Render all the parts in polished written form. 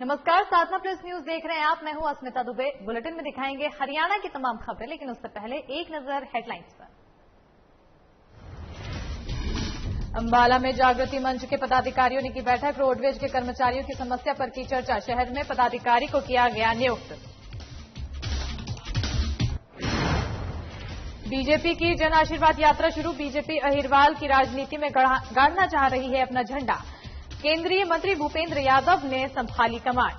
नमस्कार, साधना plus news देख रहे हैं आप। मैं हूं अस्मिता दुबे। बुलेटिन में दिखाएंगे हरियाणा की तमाम खबरें, लेकिन उससे पहले एक नजर हेडलाइंस पर। अंबाला में जागृति मंच के पदाधिकारियों ने की बैठक। रोडवेज के कर्मचारियों की समस्या पर की चर्चा। शहर में पदाधिकारी को किया गया नियुक्त। बीजेपी की जन आशीर्वाद यात्रा शुरू। बीजेपी अहिरवाल की राजनीति में गाड़ना चाह रही है अपना झंडा। केंद्रीय मंत्री भूपेंद्र यादव ने संभाली कमान।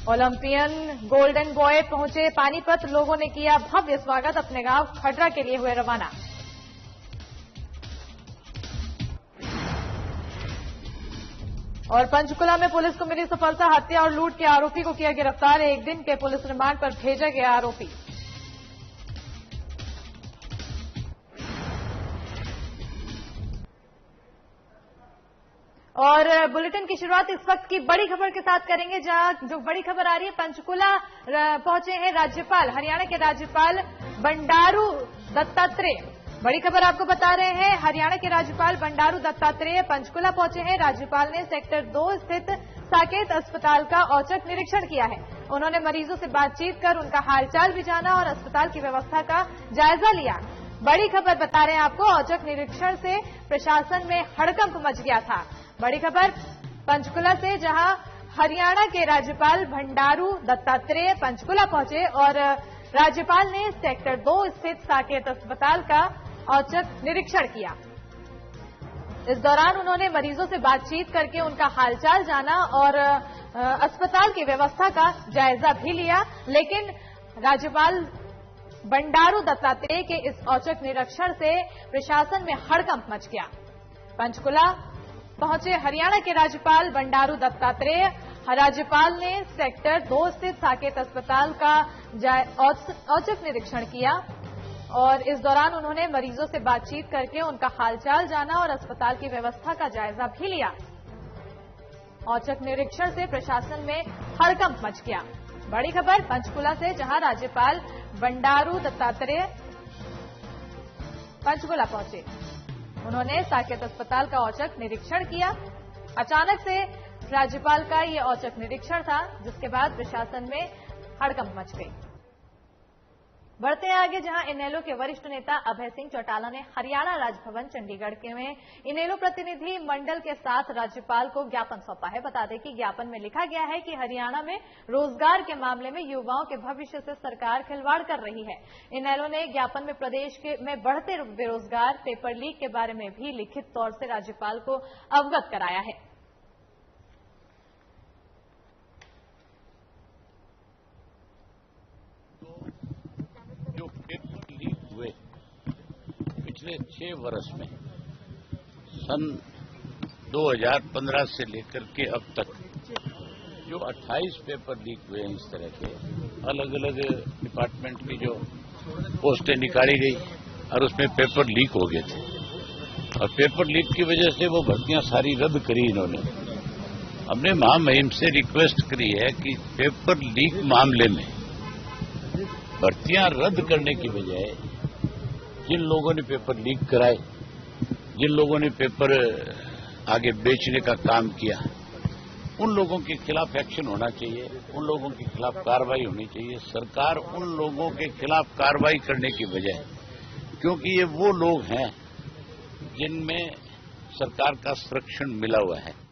ओलंपियन गोल्डन बॉय पहुंचे पानीपत। लोगों ने किया भव्य स्वागत। अपने गांव खटरा के लिए हुए रवाना। और पंचकुला में पुलिस को मिली सफलता। हत्या और लूट के आरोपी को किया गिरफ्तार। एक दिन के पुलिस रिमांड पर भेजा गया आरोपी। और बुलेटिन की शुरुआत इस वक्त की बड़ी खबर के साथ करेंगे, जहां जो बड़ी खबर आ रही है, पंचकुला पहुंचे हैं राज्यपाल, हरियाणा के राज्यपाल बंडारू दत्तात्रेय। बड़ी खबर आपको बता रहे हैं, हरियाणा के राज्यपाल बंडारू दत्तात्रेय पंचकुला पहुंचे हैं। राज्यपाल ने सेक्टर 2 स्थित साकेत अस्पताल का औचक निरीक्षण किया है। उन्होंने मरीजों से बातचीत कर उनका हालचाल भी जाना और अस्पताल की व्यवस्था का जायजा लिया। बड़ी खबर बता रहे हैं आपको, औचक निरीक्षण से प्रशासन में हड़कंप मच गया था। बड़ी खबर पंचकुला से, जहां हरियाणा के राज्यपाल बंडारू दत्तात्रेय पंचकुला पहुंचे और राज्यपाल ने सेक्टर 2 स्थित साकेत अस्पताल का औचक निरीक्षण किया। इस दौरान उन्होंने मरीजों से बातचीत करके उनका हालचाल जाना और अस्पताल की व्यवस्था का जायजा भी लिया। लेकिन राज्यपाल बंडारू दत्तात्रेय के इस औचक निरीक्षण से प्रशासन में हड़कंप मच गया। पंचकुला पहुंचे हरियाणा के राज्यपाल बंडारू दत्तात्रेय। राज्यपाल ने सेक्टर 2 स्थित साकेत अस्पताल का औचक निरीक्षण किया और इस दौरान उन्होंने मरीजों से बातचीत करके उनका हालचाल जाना और अस्पताल की व्यवस्था का जायजा भी लिया। औचक निरीक्षण से प्रशासन में हड़कंप मच गया। बड़ी खबर पंचकुला से, जहां राज्यपाल बंडारू दत्तात्रेय पंचकुला पहुंचे। उन्होंने साकेत अस्पताल का औचक निरीक्षण किया। अचानक से राज्यपाल का ये औचक निरीक्षण था, जिसके बाद प्रशासन में हड़कंप मच गई। बढ़ते हैं आगे, जहां इनेलो के वरिष्ठ नेता अभय सिंह चौटाला ने हरियाणा राजभवन चंडीगढ़ के में इनेलो प्रतिनिधि मंडल के साथ राज्यपाल को ज्ञापन सौंपा है। बता दें कि ज्ञापन में लिखा गया है कि हरियाणा में रोजगार के मामले में युवाओं के भविष्य से सरकार खिलवाड़ कर रही है। इनेलो ने ज्ञापन में प्रदेश में बढ़ते बेरोजगार, पेपर लीक के बारे में भी लिखित तौर से राज्यपाल को अवगत कराया है। पेपर लीक हुए पिछले 6 वर्ष में, सन 2015 से लेकर के अब तक जो 28 पेपर लीक हुए हैं, इस तरह के अलग अलग डिपार्टमेंट की जो पोस्टें निकाली गई और उसमें पेपर लीक हो गए थे और पेपर लीक की वजह से वो भर्तियां सारी रद्द करी इन्होंने। हमने महामहिम से रिक्वेस्ट करी है कि पेपर लीक मामले में भर्तियां रद्द करने की बजाय जिन लोगों ने पेपर लीक कराए, जिन लोगों ने पेपर आगे बेचने का काम किया, उन लोगों के खिलाफ एक्शन होना चाहिए, उन लोगों के खिलाफ कार्रवाई होनी चाहिए। सरकार उन लोगों के खिलाफ कार्रवाई करने की बजाय, क्योंकि ये वो लोग हैं जिनमें सरकार का संरक्षण मिला हुआ है।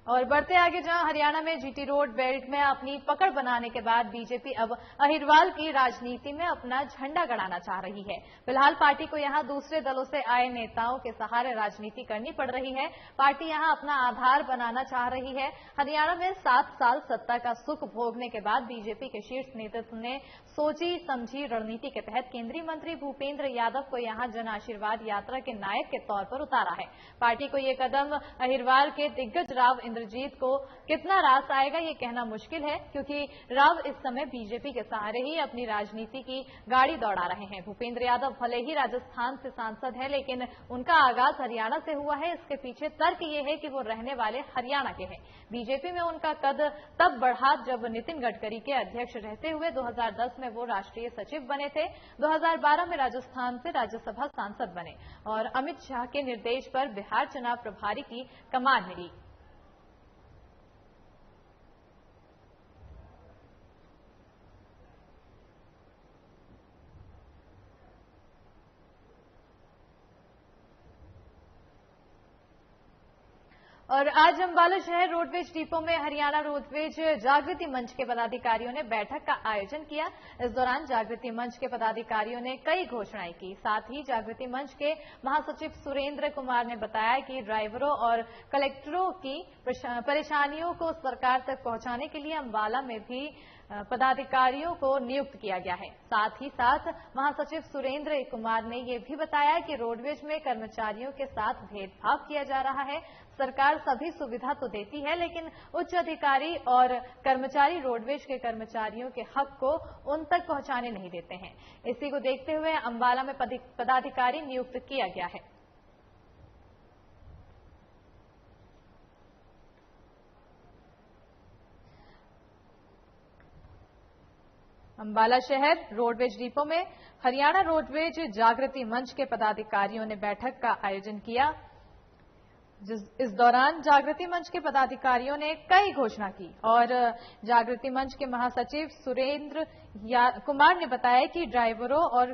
और बढ़ते आगे, जहां हरियाणा में जीटी रोड बेल्ट में अपनी पकड़ बनाने के बाद बीजेपी अब अहिरवाल की राजनीति में अपना झंडा गड़ाना चाह रही है। फिलहाल पार्टी को यहां दूसरे दलों से आए नेताओं के सहारे राजनीति करनी पड़ रही है। पार्टी यहां अपना आधार बनाना चाह रही है। हरियाणा में 7 साल सत्ता का सुख भोगने के बाद बीजेपी के शीर्ष नेतृत्व ने सोची समझी रणनीति के तहत केंद्रीय मंत्री भूपेंद्र यादव को यहां जन आशीर्वाद यात्रा के नायक के तौर पर उतारा है। पार्टी को यह कदम अहिरवाल के दिग्गज राव इंद्रजीत को कितना रास आएगा ये कहना मुश्किल है, क्योंकि राव इस समय बीजेपी के सहारे ही अपनी राजनीति की गाड़ी दौड़ा रहे हैं। भूपेंद्र यादव भले ही राजस्थान से सांसद है, लेकिन उनका आगाज हरियाणा से हुआ है। इसके पीछे तर्क ये है कि वो रहने वाले हरियाणा के हैं। बीजेपी में उनका कद तब बढ़ा जब नितिन गडकरी के अध्यक्ष रहते हुए 2010 में वो राष्ट्रीय सचिव बने थे। 2012 में राजस्थान से राज्यसभा सांसद बने और अमित शाह के निर्देश पर बिहार चुनाव प्रभारी की कमान मिली। और आज अम्बाला शहर रोडवेज डिपो में हरियाणा रोडवेज जागृति मंच के पदाधिकारियों ने बैठक का आयोजन किया। इस दौरान जागृति मंच के पदाधिकारियों ने कई घोषणाएं की। साथ ही जागृति मंच के महासचिव सुरेंद्र कुमार ने बताया कि ड्राइवरों और कलेक्टरों की परेशानियों को सरकार तक पहुंचाने के लिए अम्बाला में भी पदाधिकारियों को नियुक्त किया गया है। साथ ही साथ महासचिव सुरेंद्र कुमार ने यह भी बताया कि रोडवेज में कर्मचारियों के साथ भेदभाव किया जा रहा है। सरकार सभी सुविधा तो देती है, लेकिन उच्च अधिकारी और कर्मचारी रोडवेज के कर्मचारियों के हक को उन तक पहुंचाने नहीं देते हैं। इसी को देखते हुए अम्बाला में पदाधिकारी नियुक्त किया गया है। अम्बाला शहर रोडवेज डिपो में हरियाणा रोडवेज जागृति मंच के पदाधिकारियों ने बैठक का आयोजन किया। इस दौरान जागृति मंच के पदाधिकारियों ने कई घोषणा की और जागृति मंच के महासचिव सुरेंद्र कुमार ने बताया कि ड्राइवरों और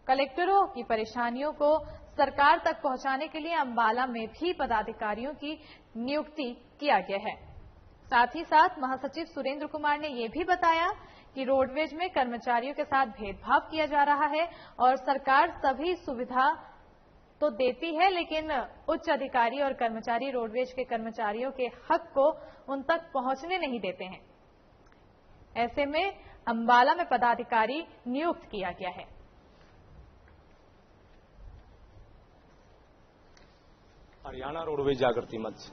कलेक्टरों की परेशानियों को सरकार तक पहुंचाने के लिए अम्बाला में भी पदाधिकारियों की नियुक्ति किया गया है। साथ ही साथ महासचिव सुरेंद्र कुमार ने यह भी बताया कि रोडवेज में कर्मचारियों के साथ भेदभाव किया जा रहा है और सरकार सभी सुविधा तो देती है, लेकिन उच्च अधिकारी और कर्मचारी रोडवेज के कर्मचारियों के हक को उन तक पहुंचने नहीं देते हैं। ऐसे में अम्बाला में पदाधिकारी नियुक्त किया गया है। हरियाणा रोडवेज जागृति मंच।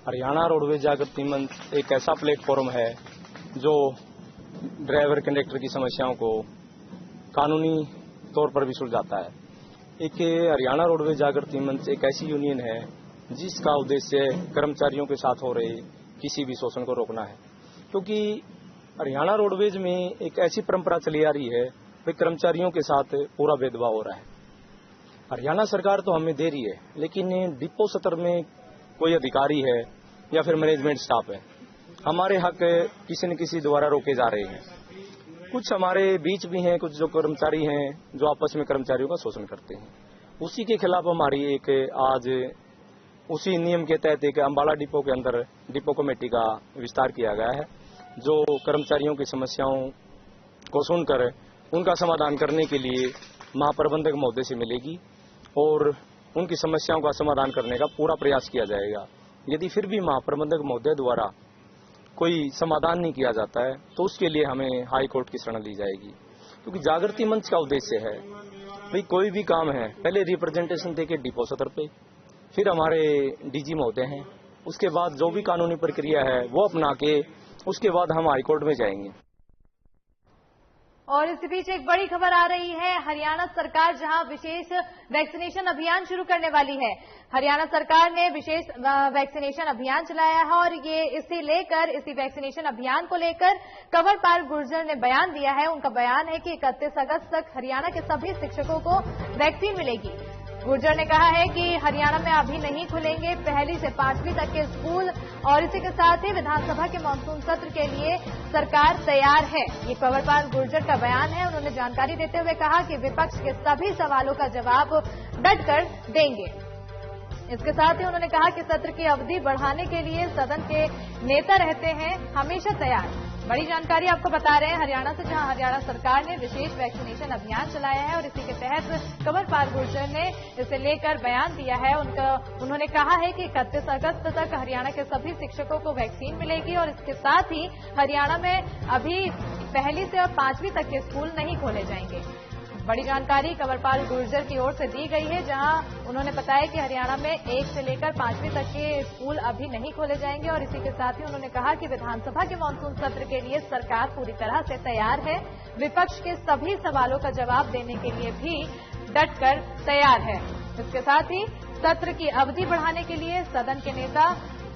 हरियाणा रोडवेज जागृति मंच एक ऐसा प्लेटफॉर्म है जो ड्राइवर कंडक्टर की समस्याओं को कानूनी तौर पर भी सुलझाता है। एक हरियाणा रोडवेज जागृति मंच एक ऐसी यूनियन है जिसका उद्देश्य कर्मचारियों के साथ हो रहे किसी भी शोषण को रोकना है, क्योंकि हरियाणा रोडवेज में एक ऐसी परंपरा चली आ रही है कि कर्मचारियों के साथ पूरा भेदभाव हो रहा है। हरियाणा सरकार तो हमें दे रही है, लेकिन डिपो स्तर में कोई अधिकारी है या फिर मैनेजमेंट स्टाफ है, हमारे हक किसी न किसी द्वारा रोके जा रहे हैं। कुछ हमारे बीच भी हैं, कुछ जो कर्मचारी हैं जो आपस में कर्मचारियों का शोषण करते हैं। उसी के खिलाफ हमारी एक आज उसी नियम के तहत एक अम्बाला डिपो के अंदर डिपो कमेटी का विस्तार किया गया है, जो कर्मचारियों की समस्याओं को सुनकर उनका समाधान करने के लिए महाप्रबंधक महोदय से मिलेगी और उनकी समस्याओं का समाधान करने का पूरा प्रयास किया जाएगा। यदि फिर भी महाप्रबंधक महोदय द्वारा कोई समाधान नहीं किया जाता है तो उसके लिए हमें हाई कोर्ट की शरण ली जाएगी, क्योंकि जागृति मंच का उद्देश्य है भाई कोई भी काम है पहले रिप्रेजेंटेशन देके डिपो स्तर पे, फिर हमारे डीजी महोदय हैं, उसके बाद जो भी कानूनी प्रक्रिया है वो अपना के उसके बाद हम हाई कोर्ट में जाएंगे। और इसी बीच एक बड़ी खबर आ रही है, हरियाणा सरकार जहां विशेष वैक्सीनेशन अभियान शुरू करने वाली है। हरियाणा सरकार ने विशेष वैक्सीनेशन अभियान चलाया है और इसी वैक्सीनेशन अभियान को लेकर कंवरपाल गुर्जर ने बयान दिया है। उनका बयान है कि 31 अगस्त तक हरियाणा के सभी शिक्षकों को वैक्सीन मिलेगी। गुर्जर ने कहा है कि हरियाणा में अभी नहीं खुलेंगे 1ली से 5वीं तक के स्कूल और इसी के साथ ही विधानसभा के मानसून सत्र के लिए सरकार तैयार है। ये कंवरपाल गुर्जर का बयान है। उन्होंने जानकारी देते हुए कहा कि विपक्ष के सभी सवालों का जवाब डटकर देंगे। इसके साथ ही उन्होंने कहा कि सत्र की अवधि बढ़ाने के लिए सदन के नेता रहते हैं हमेशा तैयार। बड़ी जानकारी आपको बता रहे हैं हरियाणा से, जहां हरियाणा सरकार ने विशेष वैक्सीनेशन अभियान चलाया है और इसी के तहत कंवरपाल गुर्जर ने इसे लेकर बयान दिया है। उन्होंने कहा है कि 31 अगस्त तक हरियाणा के सभी शिक्षकों को वैक्सीन मिलेगी और इसके साथ ही हरियाणा में अभी 1ली से और 5वीं तक के स्कूल नहीं खोले जाएंगे। बड़ी जानकारी कंवरपाल गुर्जर की ओर से दी गई है, जहां उन्होंने बताया कि हरियाणा में 1 से लेकर 5वीं तक के स्कूल अभी नहीं खोले जाएंगे और इसी के साथ ही उन्होंने कहा कि विधानसभा के मानसून सत्र के लिए सरकार पूरी तरह से तैयार है, विपक्ष के सभी सवालों का जवाब देने के लिए भी डटकर तैयार है। इसके साथ ही सत्र की अवधि बढ़ाने के लिए सदन के नेता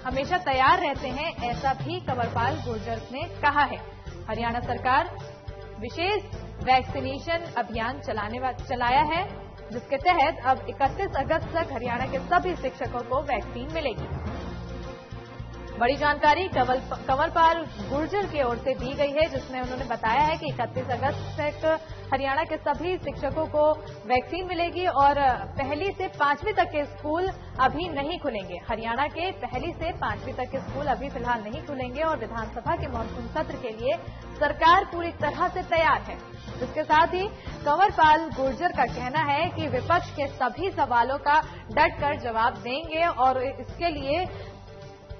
हमेशा तैयार रहते हैं, ऐसा भी कंवरपाल गुर्जर ने कहा है। हरियाणा सरकार विशेष वैक्सीनेशन अभियान चलाया है, जिसके तहत अब 31 अगस्त तक हरियाणा के सभी शिक्षकों को वैक्सीन मिलेगी। बड़ी जानकारी कंवरपाल गुर्जर की ओर से दी गई है, जिसमें उन्होंने बताया है कि 31 अगस्त तक हरियाणा के सभी शिक्षकों को वैक्सीन मिलेगी और 1 से 5वीं तक के स्कूल अभी नहीं खुलेंगे। हरियाणा के 1 से 5वीं तक के स्कूल अभी फिलहाल नहीं खुलेंगे और विधानसभा के मानसून सत्र के लिए सरकार पूरी तरह से तैयार है। इसके साथ ही कंवरपाल गुर्जर का कहना है कि विपक्ष के सभी सवालों का डटकर जवाब देंगे और इसके लिए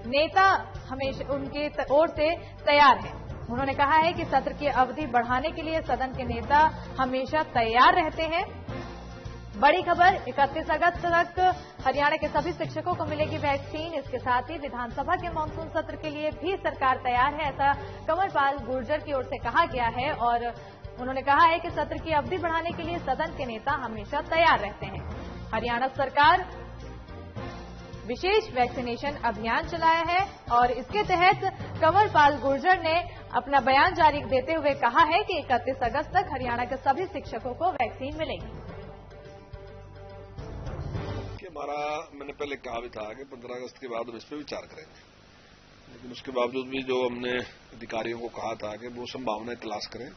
नेता हमेशा उनकी ओर से तैयार है। उन्होंने कहा है कि सत्र की अवधि बढ़ाने के लिए सदन के नेता हमेशा तैयार रहते हैं। बड़ी खबर, 31 अगस्त तक हरियाणा के सभी शिक्षकों को मिलेगी वैक्सीन। इसके साथ ही विधानसभा के मानसून सत्र के लिए भी सरकार तैयार है, ऐसा कंवरपाल गुर्जर की ओर से कहा गया है और उन्होंने कहा है कि सत्र की अवधि बढ़ाने के लिए सदन के नेता हमेशा तैयार रहते हैं। हरियाणा सरकार विशेष वैक्सीनेशन अभियान चलाया है और इसके तहत कंवरपाल गुर्जर ने अपना बयान जारी देते हुए कहा है कि 31 अगस्त तक हरियाणा के सभी शिक्षकों को वैक्सीन मिलेगी। मैंने पहले कहा भी था कि 15 अगस्त के बाद हम इस पर विचार करेंगे, लेकिन उसके बावजूद भी जो हमने अधिकारियों को कहा था कि वो संभावनाएं तलाश करें,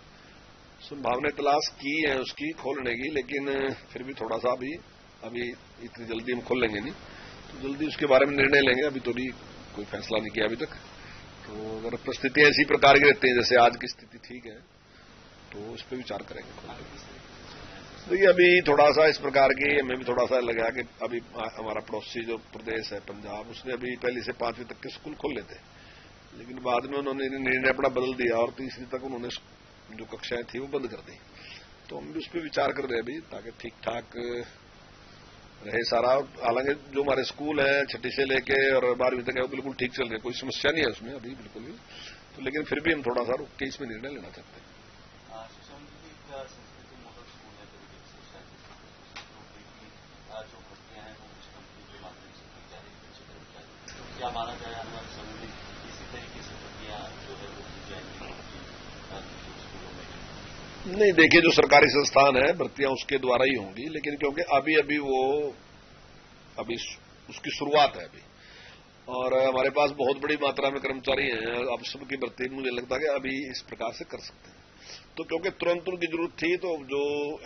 संभावनाएं तलाश की है उसकी खोलने की, लेकिन फिर भी थोड़ा सा अभी इतनी जल्दी हम खोल लेंगे नहीं, तो जल्दी उसके बारे में निर्णय लेंगे। अभी तो नहीं कोई फैसला नहीं किया अभी तक। तो अगर परिस्थितियां इसी प्रकार की रहती हैं जैसे आज की स्थिति ठीक है तो उस पर विचार करेंगे। देखिए अभी थोड़ा सा इस प्रकार की हमें भी थोड़ा सा लगा कि अभी हमारा पड़ोसी जो प्रदेश है पंजाब, उसने अभी 1 से 5वीं तक के स्कूल खोल लेते, लेकिन बाद में उन्होंने निर्णय अपना बदल दिया और 3री तक उन्होंने जो कक्षाएं थी वो बंद कर दी। तो हम भी उस पर विचार कर रहे हैं अभी, ताकि ठीक ठाक रहे सारा। हालांकि जो हमारे स्कूल हैं 6ठी से लेके और 12वीं तक है वो बिल्कुल ठीक चल रहे, कोई समस्या नहीं है उसमें अभी बिल्कुल भी। तो लेकिन फिर भी हम थोड़ा सा रुक के इसमें निर्णय लेना चाहते हैं। क्या माना जाए हमारे समय में इसी तरीके से प्रक्रिया जो है वो की जाएगी स्कूलों में? नहीं, देखिए जो सरकारी संस्थान है भर्तियां उसके द्वारा ही होंगी, लेकिन क्योंकि अभी उसकी शुरुआत है अभी और हमारे पास बहुत बड़ी मात्रा में कर्मचारी हैं, अब सबकी भर्ती मुझे लगता है कि अभी इस प्रकार से कर सकते हैं। तो क्योंकि तुरंत उनकी जरूरत थी, तो जो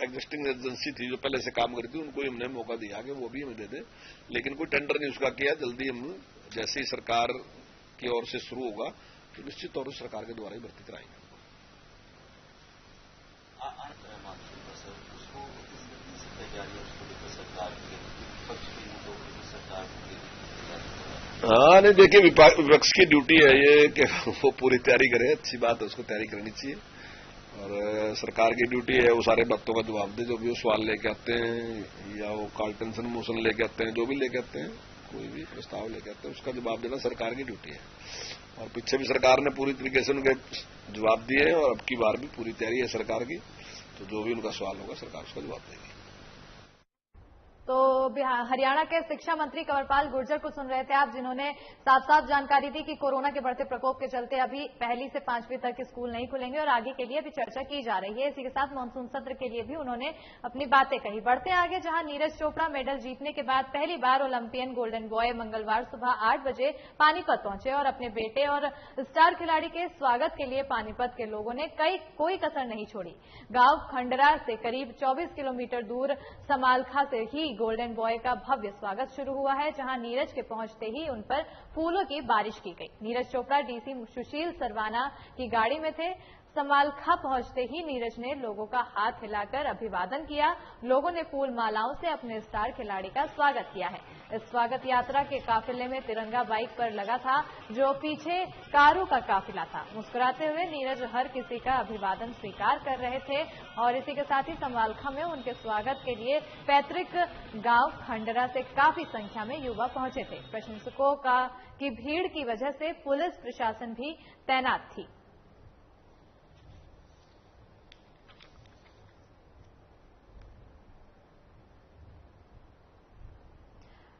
एग्जिस्टिंग एजेंसी थी जो पहले से काम करती थी उनको हमने मौका दिया कि वो भी हमें दे दे, लेकिन कोई टेंडर नहीं उसका किया। जल्दी हम जैसे ही सरकार की ओर से शुरू होगा तो निश्चित तौर पर सरकार के द्वारा ही भर्ती कराएंगे। हाँ नहीं, देखिए विपक्ष की ड्यूटी है ये कि वो पूरी तैयारी करे, अच्छी बात है, उसको तैयारी करनी चाहिए और सरकार की ड्यूटी है वो सारे बातों का जवाब दे। जो भी वो सवाल लेके आते हैं या वो कार्टेंशन मोशन लेके आते हैं, जो भी लेके आते हैं, कोई भी प्रस्ताव लेके आते हैं, उसका जवाब देना सरकार की ड्यूटी है। और पीछे भी सरकार ने पूरी तरीके से उनके जवाब दिए हैं और अब की बार भी पूरी तैयारी है सरकार की, तो जो भी उनका सवाल होगा सरकार उसका जवाब देगी। तो हरियाणा के शिक्षा मंत्री कंवरपाल गुर्जर को सुन रहे थे आप, जिन्होंने साफ साफ जानकारी दी कि कोरोना के बढ़ते प्रकोप के चलते अभी 1 से 5वीं तक स्कूल नहीं खुलेंगे और आगे के लिए भी चर्चा की जा रही है। इसी के साथ मानसून सत्र के लिए भी उन्होंने अपनी बातें कही। बढ़ते आगे, जहां नीरज चोपड़ा मेडल जीतने के बाद पहली बार ओलंपियन गोल्डन बॉय मंगलवार सुबह 8 बजे पानीपत पहुंचे और अपने बेटे और स्टार खिलाड़ी के स्वागत के लिए पानीपत के लोगों ने कोई कसर नहीं छोड़ी। गांव खंडरा से करीब 24 किलोमीटर दूर समालखा से ही गोल्डन बॉय का भव्य स्वागत शुरू हुआ है, जहां नीरज के पहुंचते ही उन पर फूलों की बारिश की गई। नीरज चोपड़ा डीसी सुशील सरवाना की गाड़ी में थे। समालखा पहुंचते ही नीरज ने लोगों का हाथ हिलाकर अभिवादन किया। लोगों ने फूल मालाओं से अपने स्टार खिलाड़ी का स्वागत किया है। इस स्वागत यात्रा के काफिले में तिरंगा बाइक पर लगा था, जो पीछे कारों का काफिला था। मुस्कुराते हुए नीरज हर किसी का अभिवादन स्वीकार कर रहे थे और इसी के साथ ही समालखा में उनके स्वागत के लिए पैतृक गांव खंडरा से काफी संख्या में युवा पहुंचे थे। प्रशंसकों की भीड़ की वजह से पुलिस प्रशासन भी तैनात थी।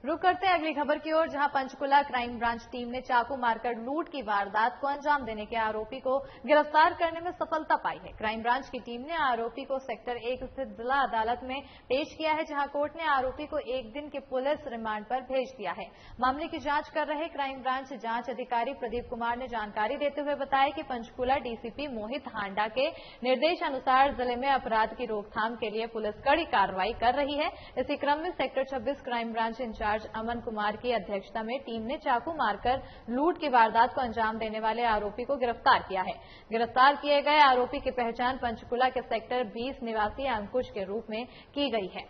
रुक करते हैं अगली खबर की ओर, जहां पंचकुला क्राइम ब्रांच टीम ने चाकू मारकर लूट की वारदात को अंजाम देने के आरोपी को गिरफ्तार करने में सफलता पाई है। क्राइम ब्रांच की टीम ने आरोपी को सेक्टर 1 स्थित जिला अदालत में पेश किया है, जहां कोर्ट ने आरोपी को 1 दिन के पुलिस रिमांड पर भेज दिया है। मामले की जांच कर रहे क्राइम ब्रांच जांच अधिकारी प्रदीप कुमार ने जानकारी देते हुए बताया कि पंचकुला डीसीपी मोहित हांडा के निर्देशानुसार जिले में अपराध की रोकथाम के लिए पुलिस कड़ी कार्रवाई कर रही है। इसी क्रम में sector 26 crime branch in charge Aman Kumar की अध्यक्षता में टीम ने चाकू मारकर लूट की वारदात को अंजाम देने वाले आरोपी को गिरफ्तार किया है। गिरफ्तार किए गए आरोपी की पहचान पंचकुला के सेक्टर 20 निवासी अंकुश के रूप में की गई है।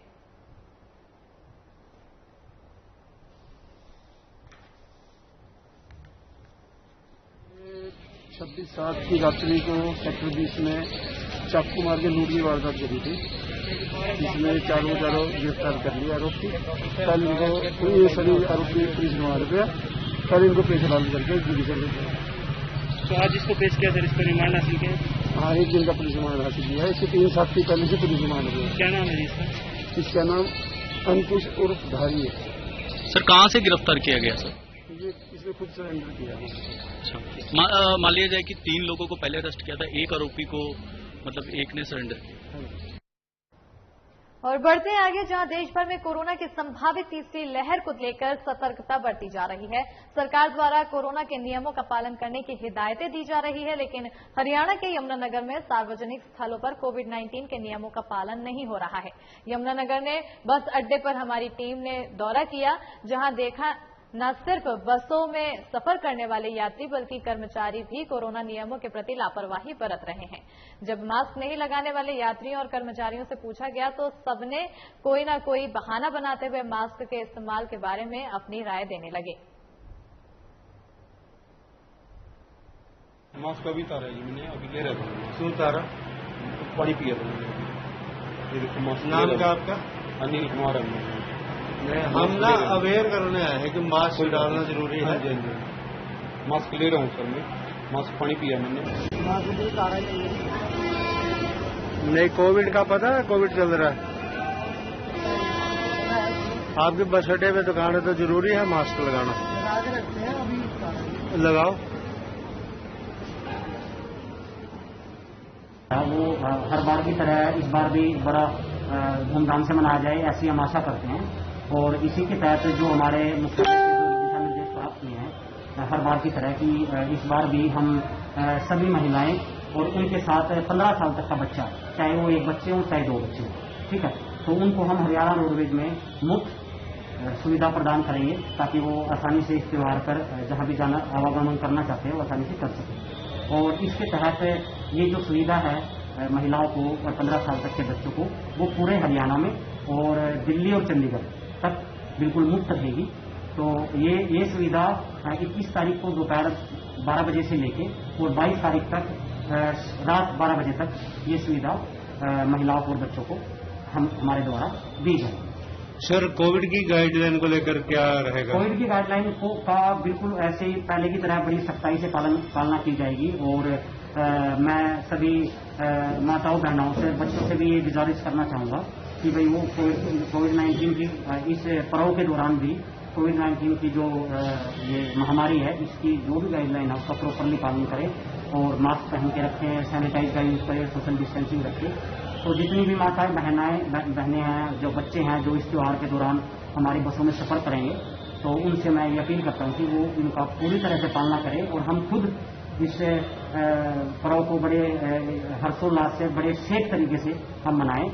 छब्बीस 7 की रात्रि को सेक्टर 20 में चाकू मार के लूट की वारदात करी थी, जिसमें चारों गिरफ्तार कर लिया आरोपी। कल इनको ये सभी आरोपी पुलिस रिमांड पे, कल इनको पेश हाल करके जुडिशल। तो आज इसको पेश किया सर, इसको रिमांड हासिल किया? हाँ, 1 दिन का पुलिस रिमांड हासिल किया है। इसके 3 साथी पहले से पुलिस रिमांड हुए। क्या नाम है इसका? इसका नाम अंकुश उर्फ धारी है। सर कहाँ से गिरफ्तार किया गया सर? ये इसने खुद सरेंडर किया है। अच्छा, मान लिया जाए कि 3 लोगों को पहले अरेस्ट किया था, एक आरोपी को मतलब एक ने सरेंडर किया। और बढ़ते हैं आगे, जहां देश भर में कोरोना की संभावित तीसरी लहर को लेकर सतर्कता बरती जा रही है। सरकार द्वारा कोरोना के नियमों का पालन करने की हिदायतें दी जा रही है, लेकिन हरियाणा के यमुनानगर में सार्वजनिक स्थलों पर कोविड-19 के नियमों का पालन नहीं हो रहा है। यमुनानगर ने बस अड्डे पर हमारी टीम ने दौरा किया, जहां देखा न सिर्फ बसों में सफर करने वाले यात्री बल्कि कर्मचारी भी कोरोना नियमों के प्रति लापरवाही बरत रहे हैं। जब मास्क नहीं लगाने वाले यात्रियों और कर्मचारियों से पूछा गया तो सबने कोई न कोई बहाना बनाते हुए मास्क के इस्तेमाल के बारे में अपनी राय देने लगे। मास्क अभी तारा जी मैंने अभी ले रहा था। क्यों तारा? पानी पिया था। नाम क्या आपका? अनिल कुमार। हम ना अवेयर करने आए हैं कि मास्क डालना जरूरी है। मास्क ले रहा हूँ सर, मैं मास्क पानी पिया मैंने। नहीं, कोविड का पता है, कोविड चल रहा है। आपके बस अड्डे पे दुकान है तो जरूरी है मास्क लगाना। लगाओ। वो हर बार की तरह इस बार भी बड़ा धूमधाम से मनाया जाए, ऐसी हम आशा करते हैं। और इसी के तहत जो हमारे मुख्यमंत्री के जो दिशा निर्देश प्राप्त हुए हैं, हर बार की तरह की इस बार भी हम सभी महिलाएं और उनके साथ 15 साल तक का बच्चा, चाहे वो 1 बच्चे हो चाहे 2 बच्चे हो, ठीक है, तो उनको हम हरियाणा रोडवेज में मुफ्त सुविधा प्रदान करेंगे, ताकि वो आसानी से इस त्योहार पर जहां भी जाना आवागमन करना चाहते हैं वो आसानी से कर सकें। और इसके तहत ये जो सुविधा है महिलाओं को और 15 साल तक के बच्चों को, वो पूरे हरियाणा में और दिल्ली और चंडीगढ़ तक बिल्कुल मुफ्त रहेगी। तो ये सुविधा 21 तारीख को दोपहर 12 बजे से लेके और 22 तारीख तक रात 12 बजे तक ये सुविधा महिलाओं और बच्चों को हमारे द्वारा दी जाएगी। सर, कोविड की गाइडलाइन को लेकर क्या रहेगा? कोविड की गाइडलाइन का बिल्कुल ऐसे ही पहले की तरह बड़ी सख्ताई से पालना की जाएगी। और मैं सभी माताओं बहनों से, बच्चों से भी ये गुजारिश करना चाहूंगा कि भाई वो कोविड-19 की इस पर्व के दौरान भी कोविड-19 की जो ये महामारी है, इसकी जो भी गाइडलाइन है उसका प्रॉपरली पालन करें और मास्क पहन के रखें, सैनिटाइज का यूज करें, सोशल डिस्टेंसिंग रखें। तो जितनी भी माताएं बहनें हैं, जो बच्चे हैं, जो इस त्योहार के दौरान हमारी बसों में सफर करेंगे, तो उनसे मैं ये अपील करता हूँ कि वो इनका पूरी तरह से पालना करें और हम खुद इस पर्व को बड़े हर्षोल्लास से, बड़े सेफ तरीके से हम मनाएं।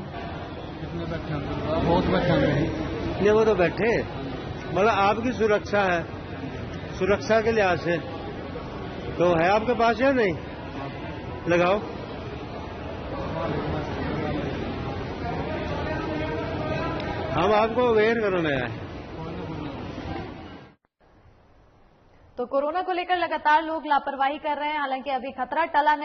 बहुत बैठे वो तो बैठे, मतलब आपकी सुरक्षा है, सुरक्षा के लिहाज से तो है आपके पास या नहीं? लगाओ। हम आपको अवेयर करने आए हैं। तो कोरोना को लेकर लगातार लोग लापरवाही कर रहे हैं, हालांकि अभी खतरा टला नहीं।